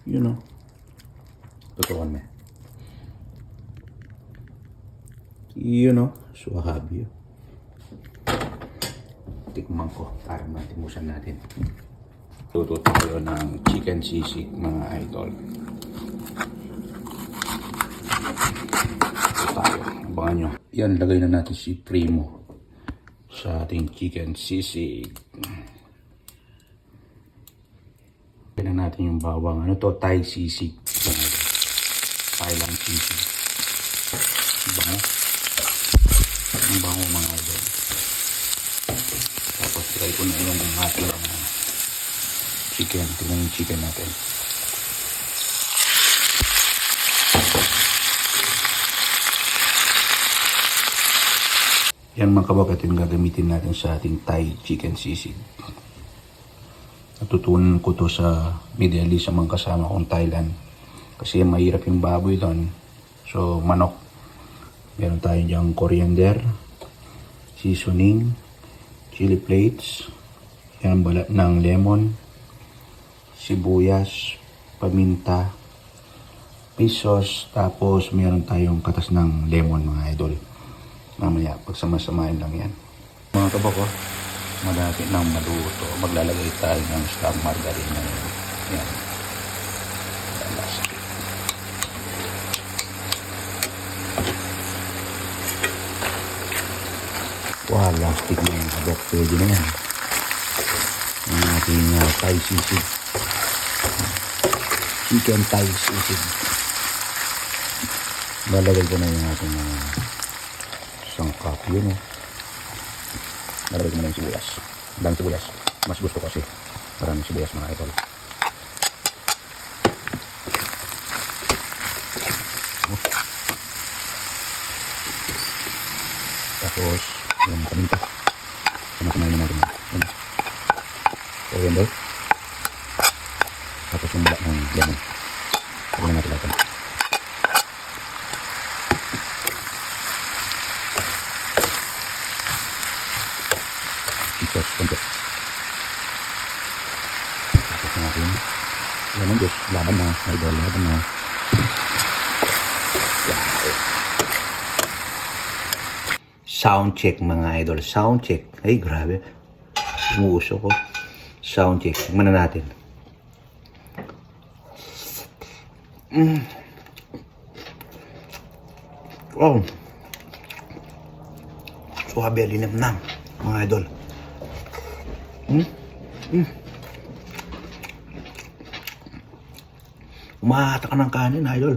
You know. Totoo mo. You know. So have you. Tikman ko para matimusan natin. Luto tayo ng chicken sisig mga idol. Ito tayo. Abangan nyo. Yan, lagay na natin si Primo sa ating chicken sisig. Lagay na natin yung bawang. Ano to? Thai sisig. Thailand sisig. Bango. Ang bango mga idol. Tapos try ko na yung ating chicken. Tingnan yung chicken natin. Yan mga kabagatin gagamitin natin sa ating Thai chicken sisig. Natutunan ko to sa Middle East sa mga kasama kong Thailand. Kasi mahirap yung baboy doon. So manok. Meron tayo diyang coriander, seasoning, chili flakes, yan balat ng lemon, sibuyas, paminta, may sauce, tapos meron tayong katas ng lemon mga idol. Mamaya, pagsama-samahin lang yan. Mga kabako, malapit ng maluto. Maglalagay tayo ng stock margarine. Yan. Wow, lastik na yung kabok. Pwede na yan. Ang ating Thai sisig. Chicken Thai sisig. Lalagay ko na yung ating sangkap. Yun o. Lalagay ko na yung sibuyas. Dang sibuyas. Mas gusto ko kasi maraming sibuyas mga idol. Tapos yung paminta. Sama-samayin na natin. Coriander. Tapos yung balat ng lemon. Lagyan na natin lahat. Sauce konti. Tapos natin. Lemon juice. Laban na. Idol. Laban na. Sound check mga idol. Sound check. Ay grabe. Umuuso ko. Sound check. Tignan na natin. Oh. Suwabe. Linamnam mga idol. Umahata ka ng kanin idol.